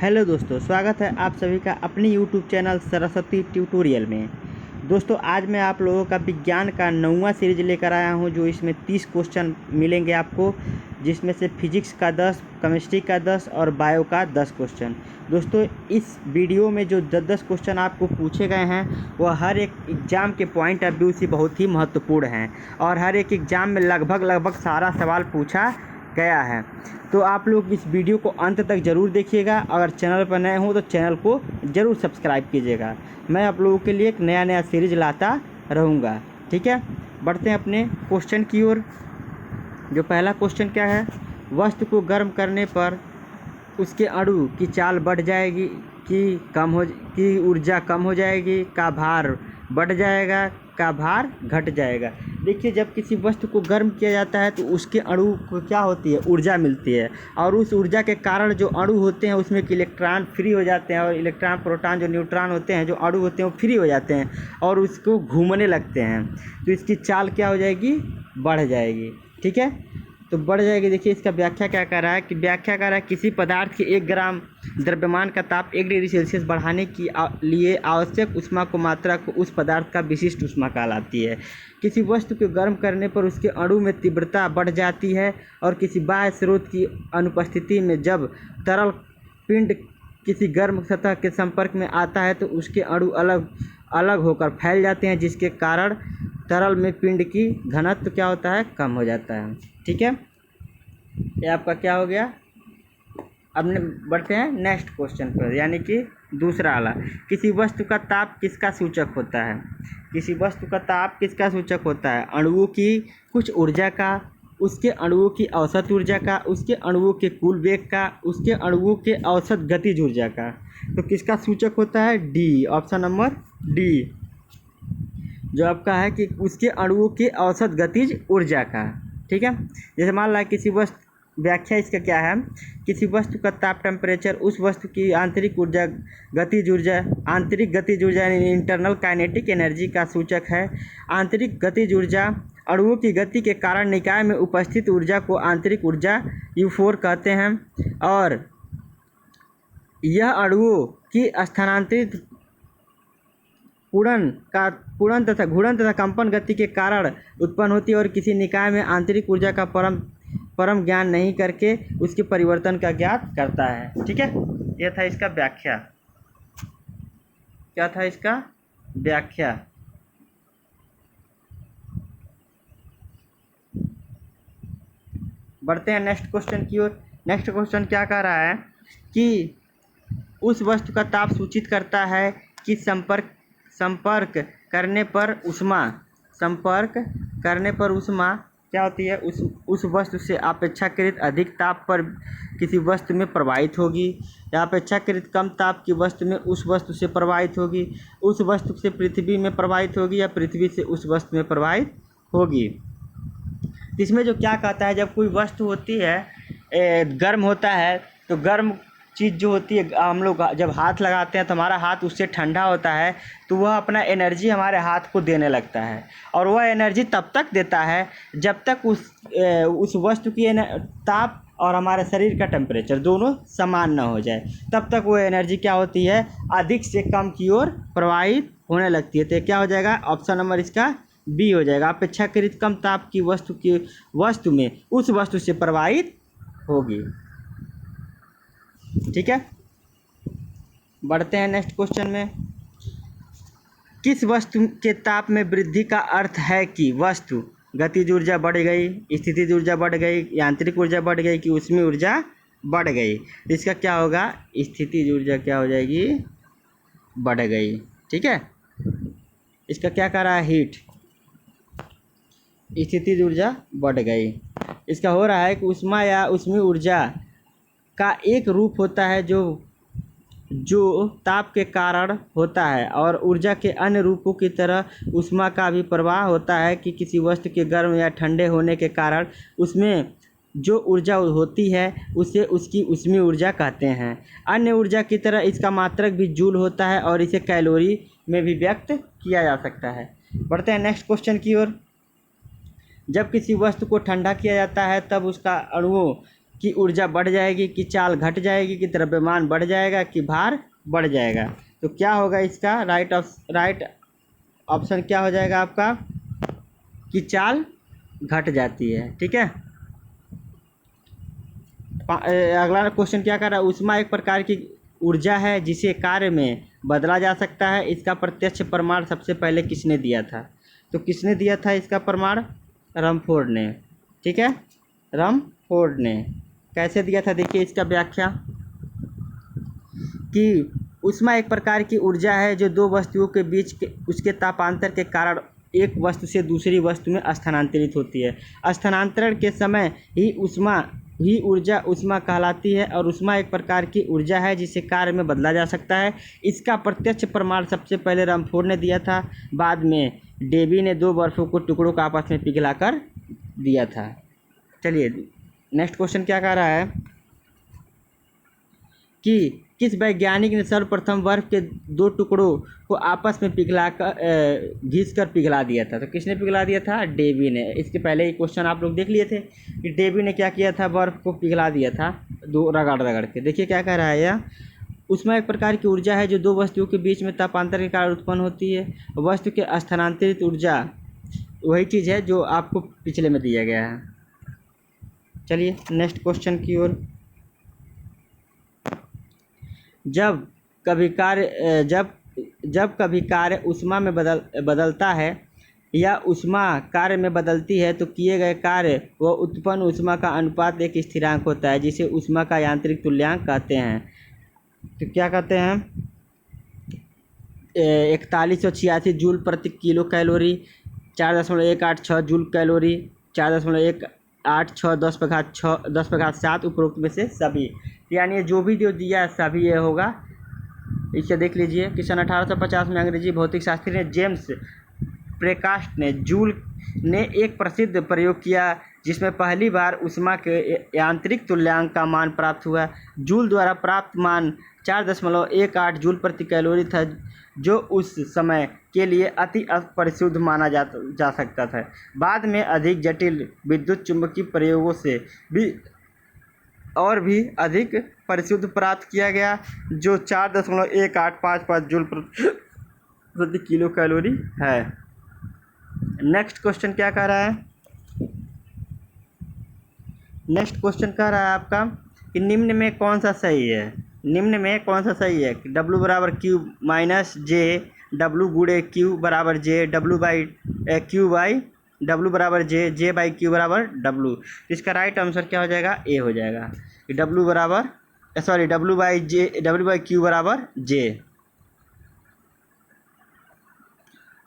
Hello दोस्तों, स्वागत है आप सभी का अपने यूट्यूब चैनल सरस्वती ट्यूटोरियल में। दोस्तों, आज मैं आप लोगों का विज्ञान का 9वां सीरीज लेकर आया हूं, जो इसमें 30 क्वेश्चन मिलेंगे आपको, जिसमें से फिजिक्स का 10, केमिस्ट्री का 10 और बायो का 10 क्वेश्चन। दोस्तों, इस वीडियो में जो 10-10 क्वेश्चन आपको पूछे गए हैं वह हर एक एग्ज़ाम के पॉइंट ऑफ व्यू से बहुत ही महत्वपूर्ण हैं और हर एक एग्ज़ाम में लगभग सारा सवाल पूछा गया है। तो आप लोग इस वीडियो को अंत तक ज़रूर देखिएगा। अगर चैनल पर नए हों तो चैनल को ज़रूर सब्सक्राइब कीजिएगा। मैं आप लोगों के लिए एक नया सीरीज लाता रहूँगा। ठीक है, बढ़ते हैं अपने क्वेश्चन की ओर। जो पहला क्वेश्चन क्या है, वस्तु को गर्म करने पर उसके अणु की चाल बढ़ जाएगी कि ऊर्जा कम हो जाएगी, का भार बढ़ जाएगा, का भार घट जाएगा। देखिए, जब किसी वस्तु को गर्म किया जाता है तो उसके अणु को क्या होती है, ऊर्जा मिलती है, और उस ऊर्जा के कारण जो अणु होते हैं उसमें के इलेक्ट्रॉन फ्री हो जाते हैं, और इलेक्ट्रॉन प्रोटॉन जो न्यूट्रॉन होते हैं, जो अणु होते हैं वो फ्री हो जाते हैं और उसको घूमने लगते हैं। तो इसकी चाल क्या हो जाएगी, बढ़ जाएगी। ठीक है, तो बढ़ जाएगी। देखिए, इसका व्याख्या क्या कर रहा है कि किसी पदार्थ के 1 ग्राम द्रव्यमान का ताप 1 डिग्री सेल्सियस बढ़ाने की लिए आवश्यक ऊष्मा को मात्रा को उस पदार्थ का विशिष्ट ऊष्मा कहलाती है। किसी वस्तु को गर्म करने पर उसके अणु में तीव्रता बढ़ जाती है, और किसी बाह्य स्रोत की अनुपस्थिति में जब तरल पिंड किसी गर्म सतह के संपर्क में आता है तो उसके अणु अलग अलग होकर फैल जाते हैं, जिसके कारण तरल में पिंड की घनत्व क्या होता है, कम हो जाता है। ठीक है, ये आपका क्या हो गया। अब बढ़ते हैं नेक्स्ट क्वेश्चन पर, यानी कि दूसरा वाला। किसी वस्तु का ताप किसका सूचक होता है? किसी वस्तु का ताप किसका सूचक होता है? अणुओं की कुछ ऊर्जा का, उसके अणुओं की औसत ऊर्जा का, उसके अणुओं के कुल वेग का, उसके अणुओं के औसत गतिज ऊर्जा का। तो किसका सूचक होता है? डी, ऑप्शन नंबर डी, जो आपका है कि उसके अणुओं की औसत गतिज ऊर्जा का। ठीक है, जैसे मान ला किसी वस्तु, व्याख्या इसका क्या है, किसी वस्तु का ताप टेम्परेचर उस वस्तु की आंतरिक गतिज ऊर्जा यानी इंटरनल काइनेटिक एनर्जी का सूचक है। आंतरिक गतिज ऊर्जा अणुओं की गति के कारण निकाय में उपस्थित ऊर्जा को आंतरिक ऊर्जा U4 कहते हैं, और यह अणुओं की स्थानांतरित पूर्ण तथा कंपन गति के कारण उत्पन्न होती है, और किसी निकाय में आंतरिक ऊर्जा का परम ज्ञान नहीं करके उसके परिवर्तन का ज्ञात करता है। ठीक है, यह था इसका व्याख्या। क्या था इसका व्याख्या? बढ़ते हैं नेक्स्ट क्वेश्चन की ओर। नेक्स्ट क्वेश्चन क्या कह रहा है कि उस वस्तु का ताप सूचित करता है कि संपर्क करने पर ऊष्मा क्या होती है, उस वस्तु से अपेक्षाकृत अधिक ताप पर किसी वस्तु में प्रवाहित होगी, या अपेक्षाकृत कम ताप की वस्तु में उस वस्तु से प्रवाहित होगी, उस वस्तु से पृथ्वी में प्रवाहित होगी, या पृथ्वी से उस वस्तु में प्रवाहित होगी। इसमें जो क्या कहता है, जब कोई वस्तु होती है गर्म होता है, तो गर्म चीज़ जो होती है, हम लोग जब हाथ लगाते हैं तो हमारा हाथ उससे ठंडा होता है, तो वह अपना एनर्जी हमारे हाथ को देने लगता है, और वह एनर्जी तब तक देता है जब तक उस वस्तु की ताप और हमारे शरीर का टेम्परेचर दोनों समान ना हो जाए। तब तक वो एनर्जी क्या होती है, अधिक से कम की ओर प्रवाहित होने लगती है। तो क्या हो जाएगा, ऑप्शन नंबर इसका बी हो जाएगा। अपेक्षाकृत कम ताप की वस्तु में उस वस्तु से प्रवाहित होगी। ठीक है, बढ़ते हैं नेक्स्ट क्वेश्चन में। किस वस्तु के ताप में वृद्धि का अर्थ है कि वस्तु गतिज ऊर्जा बढ़ गई, स्थितिज ऊर्जा बढ़ गई, यांत्रिक ऊर्जा बढ़ गई, कि उसमें ऊर्जा बढ़ गई? तो इसका क्या होगा, स्थितिज ऊर्जा क्या हो जाएगी, बढ़ गई। ठीक है, इसका क्या कह रहा है, हीट, स्थितिज ऊर्जा बढ़ गई। इसका हो रहा है कि ऊष्मा या उसमें ऊर्जा का एक रूप होता है जो ताप के कारण होता है, और ऊर्जा के अन्य रूपों की तरह ऊष्मा का भी प्रवाह होता है कि किसी वस्तु के गर्म या ठंडे होने के कारण उसमें जो ऊर्जा होती है उसे उसकी ऊष्मीय ऊर्जा कहते हैं। अन्य ऊर्जा की तरह इसका मात्रक भी जूल होता है, और इसे कैलोरी में भी व्यक्त किया जा सकता है। बढ़ते हैं नेक्स्ट क्वेश्चन की ओर। जब किसी वस्तु को ठंडा किया जाता है तब उसका अणुओं कि ऊर्जा बढ़ जाएगी, कि चाल घट जाएगी, कि द्रव्यमान बढ़ जाएगा, कि भार बढ़ जाएगा। तो क्या होगा इसका राइट ऑप्शन क्या हो जाएगा आपका, कि चाल घट जाती है। ठीक है। अगला क्वेश्चन क्या कर रहा है, ऊष्मा एक प्रकार की ऊर्जा है जिसे कार्य में बदला जा सकता है। इसका प्रत्यक्ष प्रमाण सबसे पहले किसने दिया था? तो किसने दिया था इसका प्रमाण? रमफोर्ड ने। ठीक है, रमफोर्ड ने। कैसे दिया था देखिए इसका व्याख्या, कि ऊष्मा एक प्रकार की ऊर्जा है जो दो वस्तुओं के बीच के उसके तापांतर के कारण एक वस्तु से दूसरी वस्तु में स्थानांतरित होती है। स्थानांतरण के समय ही ऊर्जा ऊष्मा कहलाती है और ऊष्मा एक प्रकार की ऊर्जा है जिसे कार्य में बदला जा सकता है। इसका प्रत्यक्ष प्रमाण सबसे पहले रमफोर्ड ने दिया था, बाद में डेवी ने दो बर्फों को टुकड़ों को आपस में पिघलाकर दिया था। चलिए नेक्स्ट क्वेश्चन क्या कह रहा है, कि किस वैज्ञानिक ने सर्वप्रथम बर्फ के दो टुकड़ों को आपस में घिस कर पिघला दिया था? तो किसने पिघला दिया था? डेवी ने। इसके पहले ही क्वेश्चन आप लोग देख लिए थे कि डेवी ने क्या किया था, बर्फ को पिघला दिया था दो रगड़ के। देखिए क्या कह रहा है यह, ऊष्मा एक प्रकार की ऊर्जा है जो दो वस्तुओं के बीच में तापांतर के कारण उत्पन्न होती है। वस्तु के स्थानांतरित ऊर्जा वही चीज़ है जो आपको पिछले में दिया गया है। चलिए नेक्स्ट क्वेश्चन की ओर। जब कभी कार्य ऊष्मा में बदलता है या ऊष्मा कार्य में बदलती है तो किए गए कार्य व उत्पन्न ऊष्मा का अनुपात एक स्थिरांक होता है जिसे ऊष्मा का यांत्रिक तुल्यांक कहते हैं। तो क्या कहते हैं, 4186 जूल प्रति किलो कैलोरी, 4.186 जूल कैलोरी, 4.186 10⁻⁶ उपरोक्त में से सभी। यानी जो दिया है सभी ये होगा। इसे देख लीजिए कि सन 1850 में अंग्रेजी भौतिक शास्त्री ने जेम्स प्रेकास्ट ने जूल ने एक प्रसिद्ध प्रयोग किया जिसमें पहली बार ऊष्मा के यांत्रिक तुल्यांक का मान प्राप्त हुआ। जूल द्वारा प्राप्त मान 4.18 जूल प्रति कैलोरी था, जो उस समय के लिए अति परिशुद्ध माना जा सकता था। बाद में अधिक जटिल विद्युत चुंबकीय प्रयोगों से भी अधिक परिशुद्ध प्राप्त किया गया, जो 4.1855 जूल प्रति किलो कैलोरी है। नेक्स्ट क्वेश्चन क्या कह रहा है, नेक्स्ट क्वेश्चन कह रहा है आपका कि निम्न में कौन सा सही है? निम्न में कौन सा सही है? W बराबर Q माइनस जे, W गुणे Q बराबर जे, W by Q by W बराबर जे, जे बाई Q बराबर W। इसका राइट आंसर क्या हो जाएगा? ए हो जाएगा। W बाई Q बराबर जे।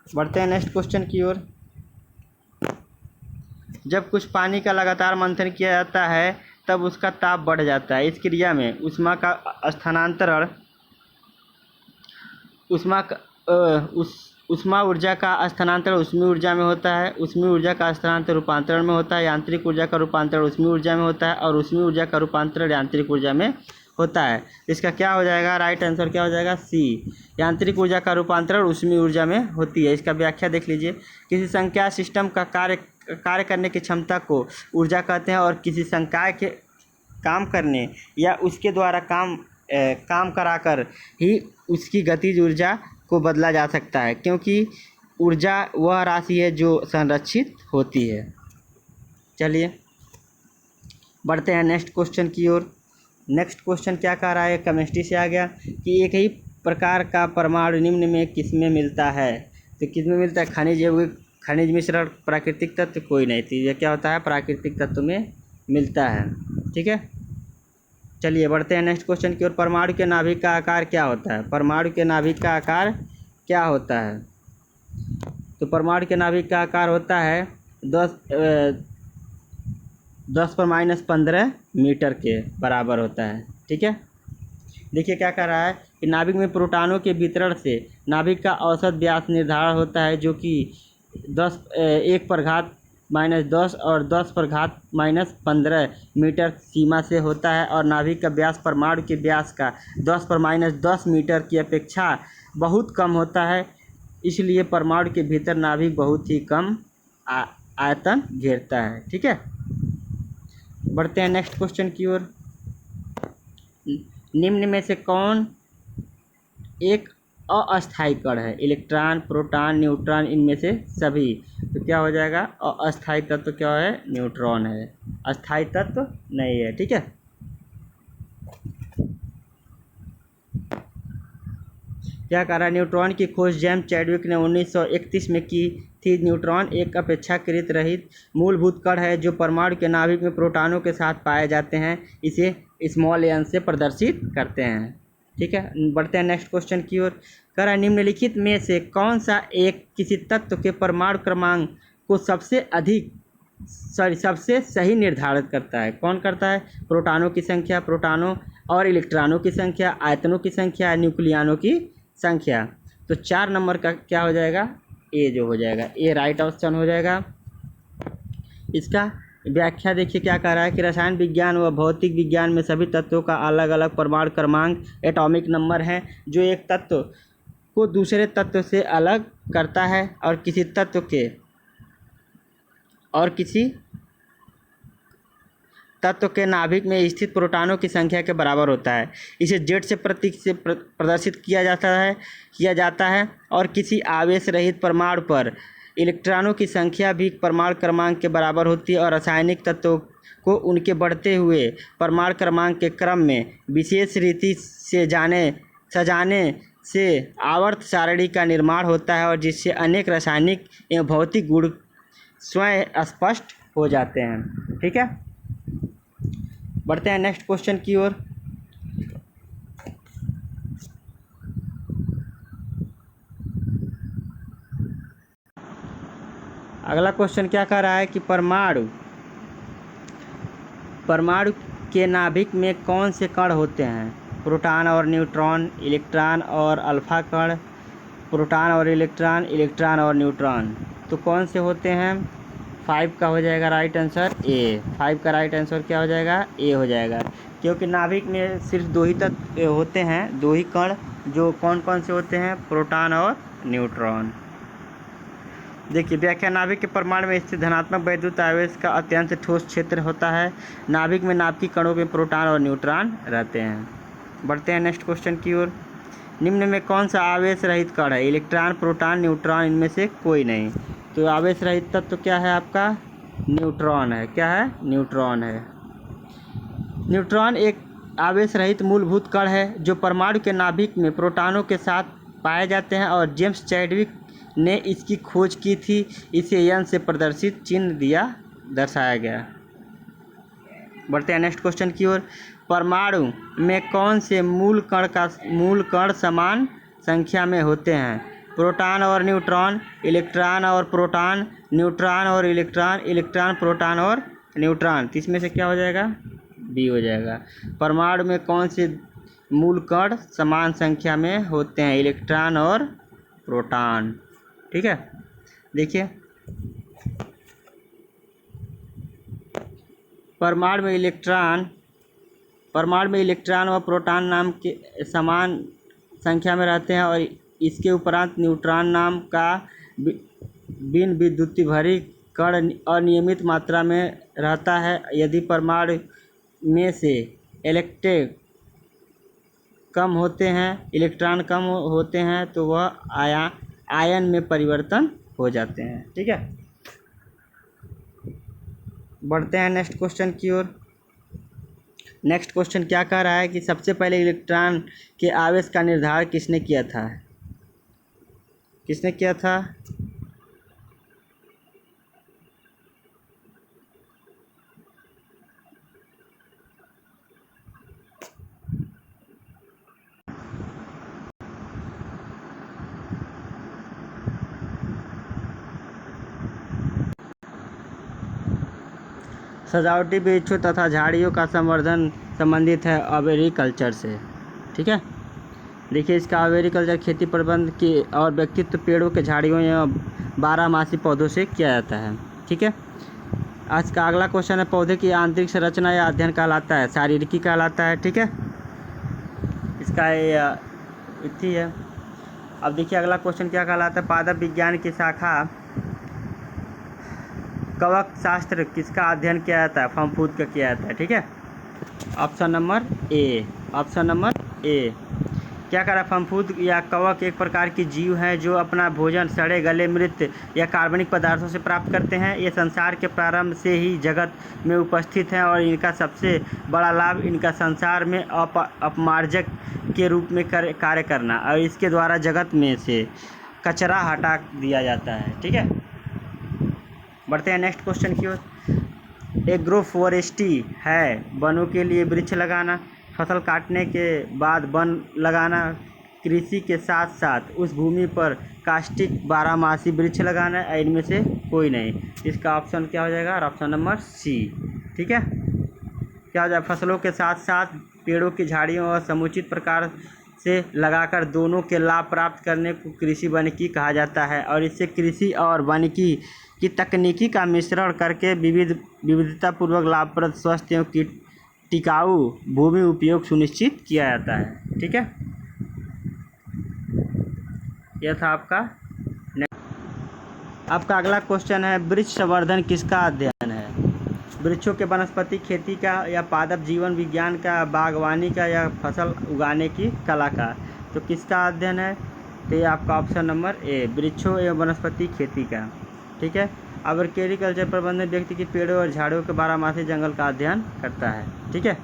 बढ़ते हैं नेक्स्ट क्वेश्चन की ओर। जब कुछ पानी का लगातार मंथन किया जाता है तब उसका ताप बढ़ जाता है। इस क्रिया में ऊष्मा का स्थानांतरण ऊष्मा ऊर्जा का स्थानांतरण ऊष्मीय ऊर्जा में होता है, ऊष्मीय ऊर्जा का स्थानांतरण रूपांतरण में होता है, यांत्रिक ऊर्जा का रूपांतरण ऊष्मीय ऊर्जा में होता है और ऊष्मीय ऊर्जा का रूपांतरण यांत्रिक ऊर्जा में होता है। इसका क्या हो जाएगा? राइट आंसर क्या हो जाएगा? सी। यांत्रिक ऊर्जा का रूपांतरण ऊष्मीय ऊर्जा में होती है। इसका व्याख्या देख लीजिए। किसी संख्या सिस्टम का कार्य करने की क्षमता को ऊर्जा कहते हैं और किसी संकाय के काम करने या उसके द्वारा काम कराकर ही उसकी गतिज ऊर्जा को बदला जा सकता है, क्योंकि ऊर्जा वह राशि है जो संरक्षित होती है। चलिए बढ़ते हैं नेक्स्ट क्वेश्चन की ओर। नेक्स्ट क्वेश्चन क्या कह रहा है? केमिस्ट्री से आ गया कि एक ही प्रकार का परमाणु निम्न में किसमें मिलता है? तो किसमें मिलता है? खनिज मिश्रण, प्राकृतिक तत्व, कोई नहीं थी। यह क्या होता है? प्राकृतिक तत्व में मिलता है। ठीक है, चलिए बढ़ते हैं नेक्स्ट क्वेश्चन की ओर। परमाणु के नाभिक का आकार क्या होता है? परमाणु के नाभिक का आकार क्या होता है? तो परमाणु के नाभिक का आकार होता है 10⁻⁻15 मीटर के बराबर होता है। ठीक है, देखिए क्या कर रहा है कि नाभिक में प्रोटॉनों के वितरण से नाभिक का औसत व्यास निर्धारण होता है, जो कि 1⁻⁻10 और 10⁻⁻15 मीटर सीमा से होता है और नाभिक का व्यास परमाणु के व्यास का 10⁻10 मीटर की अपेक्षा बहुत कम होता है। इसलिए परमाणु के भीतर नाभिक बहुत ही कम आयतन घेरता है। ठीक है, बढ़ते हैं नेक्स्ट क्वेश्चन की ओर। निम्न में से कौन एक अस्थायी कण है? इलेक्ट्रॉन, प्रोटॉन, न्यूट्रॉन, इनमें से सभी। तो क्या हो जाएगा? अस्थायी तत्व क्या है? न्यूट्रॉन है, अस्थायी तत्व नहीं है। ठीक है, क्या कह रहा है? न्यूट्रॉन की खोज जेम्स चैडविक ने 1931 में की थी। न्यूट्रॉन एक अपेक्षाकृत रहित मूलभूत कण है जो परमाणु के नाभिक में प्रोटॉनों के साथ पाए जाते हैं। इसे स्मॉल एन से प्रदर्शित करते हैं। ठीक है, बढ़ते हैं नेक्स्ट क्वेश्चन की ओर। कह रहा है निम्नलिखित में से कौन सा एक किसी तत्व के परमाणु क्रमांक को सबसे सही निर्धारित करता है? कौन करता है? प्रोटॉनों की संख्या, प्रोटॉनों और इलेक्ट्रॉनों की संख्या, आयतनों की संख्या, न्यूक्लियनों की संख्या। तो 4 नंबर का क्या हो जाएगा? ए जो हो जाएगा, ए राइट ऑप्शन हो जाएगा। इसका व्याख्या देखिए क्या कह रहा है कि रसायन विज्ञान व भौतिक विज्ञान में सभी तत्वों का अलग अलग परमाणु क्रमांक एटॉमिक नंबर है जो एक तत्व को दूसरे तत्व से अलग करता है और किसी तत्व के नाभिक में स्थित प्रोटॉनों की संख्या के बराबर होता है। इसे जेड से प्रतीक से प्रदर्शित किया जाता है और किसी आवेश रहित परमाणु पर इलेक्ट्रॉनों की संख्या भी परमाणु क्रमांक के बराबर होती है और रासायनिक तत्वों को उनके बढ़ते हुए परमाणु क्रमांक के क्रम में विशेष रीति से सजाने से आवर्त सारणी का निर्माण होता है और जिससे अनेक रासायनिक एवं भौतिक गुण स्वयं स्पष्ट हो जाते हैं। ठीक है, बढ़ते हैं नेक्स्ट क्वेश्चन की ओर। अगला क्वेश्चन क्या कह रहा है कि परमाणु के नाभिक में कौन से कण होते हैं? प्रोटॉन और न्यूट्रॉन, इलेक्ट्रॉन और अल्फा कण, प्रोटॉन और इलेक्ट्रॉन, इलेक्ट्रॉन और न्यूट्रॉन। तो कौन से होते हैं? 5 का हो जाएगा राइट आंसर ए। 5 का राइट आंसर क्या हो जाएगा? ए हो जाएगा, क्योंकि नाभिक में सिर्फ 2 ही तत्व होते हैं, 2 ही कण, जो कौन कौन से होते हैं? प्रोटॉन और न्यूट्रॉन। देखिए व्याख्या, नाभिक के परमाणु में स्थित धनात्मक वैद्युत आवेश का अत्यंत ठोस क्षेत्र होता है। नाभिक में नाभिकीय कणों में प्रोटॉन और न्यूट्रॉन रहते हैं। बढ़ते हैं नेक्स्ट क्वेश्चन की ओर। निम्न में कौन सा आवेश रहित कण है? इलेक्ट्रॉन, प्रोटॉन, न्यूट्रॉन, इनमें से कोई नहीं। तो आवेश रहित तत्व क्या है आपका? न्यूट्रॉन है। क्या है? न्यूट्रॉन है। न्यूट्रॉन एक आवेश रहित मूलभूत कण है जो परमाणु के नाभिक में प्रोटॉनों के साथ पाए जाते हैं और जेम्स चैडविक ने इसकी खोज की थी। इसे एन से प्रदर्शित चिन्ह दर्शाया गया। बढ़ते हैं नेक्स्ट क्वेश्चन की ओर। परमाणु में कौन से मूल कण समान संख्या में होते हैं? प्रोटॉन और न्यूट्रॉन, इलेक्ट्रॉन और प्रोटॉन, न्यूट्रॉन और इलेक्ट्रॉन, इलेक्ट्रॉन, प्रोटॉन और न्यूट्रॉन। तो इसमें से क्या हो जाएगा? बी हो जाएगा। परमाणु में कौन से मूल कण समान संख्या में होते हैं? इलेक्ट्रॉन और प्रोटॉन। ठीक है, देखिए परमाणु में इलेक्ट्रॉन और प्रोटॉन नाम के समान संख्या में रहते हैं और इसके उपरांत न्यूट्रॉन नाम का बिन विद्युतीय भरी कण अनियमित मात्रा में रहता है। यदि परमाणु में से इलेक्ट्रॉन कम होते हैं तो वह आयन में परिवर्तन हो जाते हैं। ठीक है, बढ़ते हैं नेक्स्ट क्वेश्चन की ओर। नेक्स्ट क्वेश्चन क्या कह रहा है कि सबसे पहले इलेक्ट्रॉन के आवेश का निर्धारण किसने किया था? सजावटी वृक्षों तथा झाड़ियों का संवर्धन संबंधित है एग्रीकल्चर से। ठीक है, देखिए इसका एग्रीकल्चर खेती प्रबंध की और व्यक्तित्व पेड़ों के झाड़ियों एवं 12मासी पौधों से किया जाता है। ठीक है, आज का अगला क्वेश्चन है पौधे की आंतरिक संरचना या अध्ययन कहलाता है? शारीरिकी कहलाता है। ठीक है, इसका इतनी है। अब देखिए अगला क्वेश्चन क्या कहलाता है? पादप विज्ञान की शाखा कवक शास्त्र किसका अध्ययन किया जाता है? फफूंद का किया जाता है। ठीक है, option number A, option number A. क्या करा? फफूंद या कवक एक प्रकार की जीव हैं जो अपना भोजन सड़े गले मृत या कार्बनिक पदार्थों से प्राप्त करते हैं। ये संसार के प्रारंभ से ही जगत में उपस्थित हैं और इनका सबसे बड़ा लाभ इनका संसार में अपमार्जक के रूप में कार्य करना और इसके द्वारा जगत में से कचरा हटा दिया जाता है। ठीक है, बढ़ते हैं नेक्स्ट क्वेश्चन की ओर। एग्रोफोरेस्ट्री है वनों के लिए वृक्ष लगाना, फसल काटने के बाद वन लगाना, कृषि के साथ साथ उस भूमि पर काष्टिक बारहमासी वृक्ष लगाना है, इनमें से कोई नहीं। इसका ऑप्शन क्या हो जाएगा? Option number C. ठीक है, क्या हो जाएगा? फसलों के साथ साथ पेड़ों की झाड़ियों और समुचित प्रकार से लगाकर दोनों के लाभ प्राप्त करने को कृषि वानिकी कहा जाता है और इससे कृषि और वानिकी की तकनीकी का मिश्रण करके विविधतापूर्वक लाभप्रद स्वस्थ एवं टिकाऊ भूमि उपयोग सुनिश्चित किया जाता है। ठीक है, यह था आपका अगला क्वेश्चन है, वृक्ष संवर्धन किसका अध्ययन है? वृक्षों के वनस्पति खेती का या पादप जीवन विज्ञान का, बागवानी का या फसल उगाने की कला का? तो किसका अध्ययन है? तो ये आपका ऑप्शन नंबर ए, वृक्षों एवं वनस्पति खेती का। ठीक है, अब एग्रीकल्चर प्रबंधन व्यक्ति की पेड़ों और झाड़ियों के बारहमासी जंगल का अध्ययन करता है। ठीक है,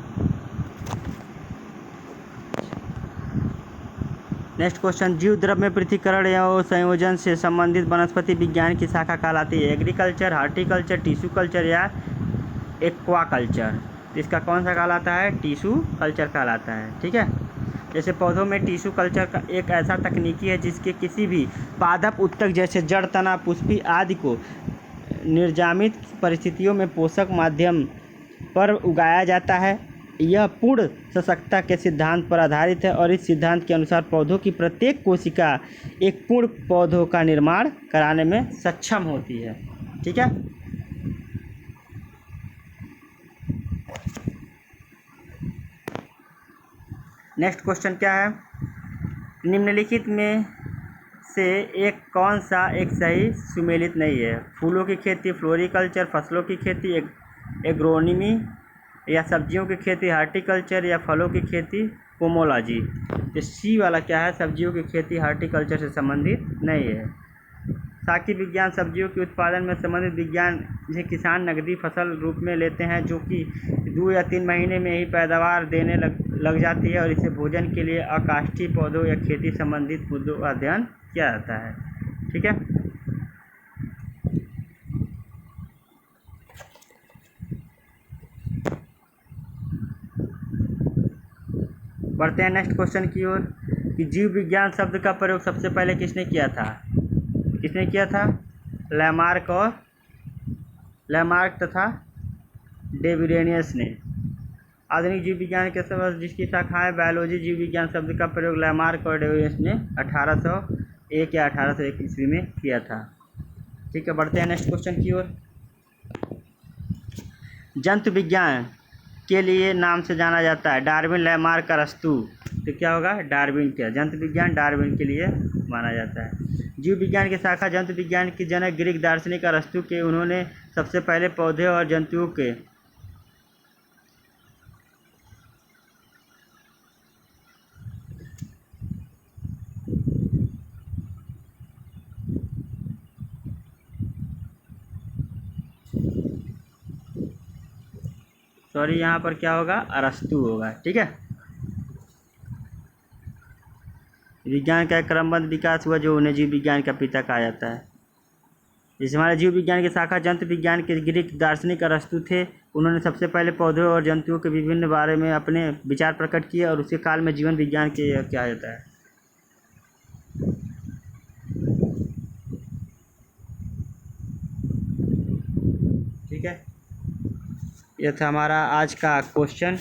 नेक्स्ट क्वेश्चन, जीव द्रव्य में पृथक्करण एवं संयोजन से संबंधित वनस्पति विज्ञान की शाखा कहलाती है? एग्रीकल्चर, हार्टिकल्चर, टिश्यू कल्चर या एक्वाकल्चर? इसका कौन सा कहलाता है? टिश्यू कल्चर कहलाता है। ठीक है, जैसे पौधों में टिश्यू कल्चर का एक ऐसा तकनीकी है जिसके किसी भी पादप उत्तक जैसे जड़, तना, पुष्पी आदि को निर्जामित परिस्थितियों में पोषक माध्यम पर उगाया जाता है। यह पूर्ण सशक्तता के सिद्धांत पर आधारित है और इस सिद्धांत के अनुसार पौधों की प्रत्येक कोशिका एक पूर्ण पौधों का निर्माण कराने में सक्षम होती है। ठीक है, नेक्स्ट क्वेश्चन क्या है? निम्नलिखित में से एक कौन सा एक सही सुमेलित नहीं है? फूलों की खेती फ्लोरिकल्चर, फसलों की खेती एग्रोनॉमी या सब्जियों की खेती हार्टिकल्चर या फलों की खेती पोमोलॉजी? तो सी वाला क्या है? सब्जियों की खेती हार्टिकल्चर से संबंधित नहीं है। साकी विज्ञान सब्जियों के उत्पादन में संबंधित विज्ञान जिसे किसान नकदी फसल रूप में लेते हैं जो कि 2 या 3 महीने में ही पैदावार देने लग जाती है और इसे भोजन के लिए अकाष्ठीय पौधों या खेती संबंधित मुद्दों का अध्ययन किया जाता है। ठीक है, बढ़ते हैं नेक्स्ट क्वेश्चन की ओर कि जीव विज्ञान शब्द का प्रयोग सबसे पहले किसने किया था? किसने किया था? लैमार्क तथा डेविरेनियस ने। आधुनिक जीव विज्ञान के शब्द जिसकी शाखाएं बायोलॉजी जीव विज्ञान शब्द का प्रयोग लैमार्क और डेविरेनियस ने 1801 या 1801 ईस्वी में किया था। ठीक है, बढ़ते हैं नेक्स्ट क्वेश्चन की ओर। जंतु विज्ञान के लिए नाम से जाना जाता है डार्विन, लैमार्क, अरस्तू? तो क्या होगा? डार्विन। क्या जंतु विज्ञान डार्विन के लिए माना जाता है। जीव विज्ञान की शाखा जंतु विज्ञान की जनक ग्रीक दार्शनिक अरस्तू के। उन्होंने सबसे पहले पौधे और जंतुओं के यहाँ पर क्या होगा? अरस्तू होगा। ठीक है, विज्ञान का क्रमबद्ध विकास हुआ जो उन्हें जीव विज्ञान का पिता कहा जाता है। जैसे हमारे जीव विज्ञान की शाखा जंतु विज्ञान के ग्रीक दार्शनिक अरस्तू थे। उन्होंने सबसे पहले पौधों और जंतुओं के विभिन्न बारे में अपने विचार प्रकट किए और उसी काल में जीवन विज्ञान के कहा जाता है। ठीक है, यह था हमारा आज का क्वेश्चन।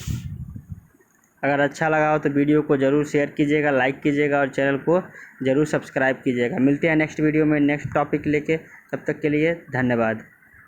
अगर अच्छा लगा हो तो वीडियो को ज़रूर शेयर कीजिएगा, लाइक कीजिएगा और चैनल को ज़रूर सब्सक्राइब कीजिएगा। मिलते हैं नेक्स्ट वीडियो में नेक्स्ट टॉपिक लेके, तब तक के लिए धन्यवाद।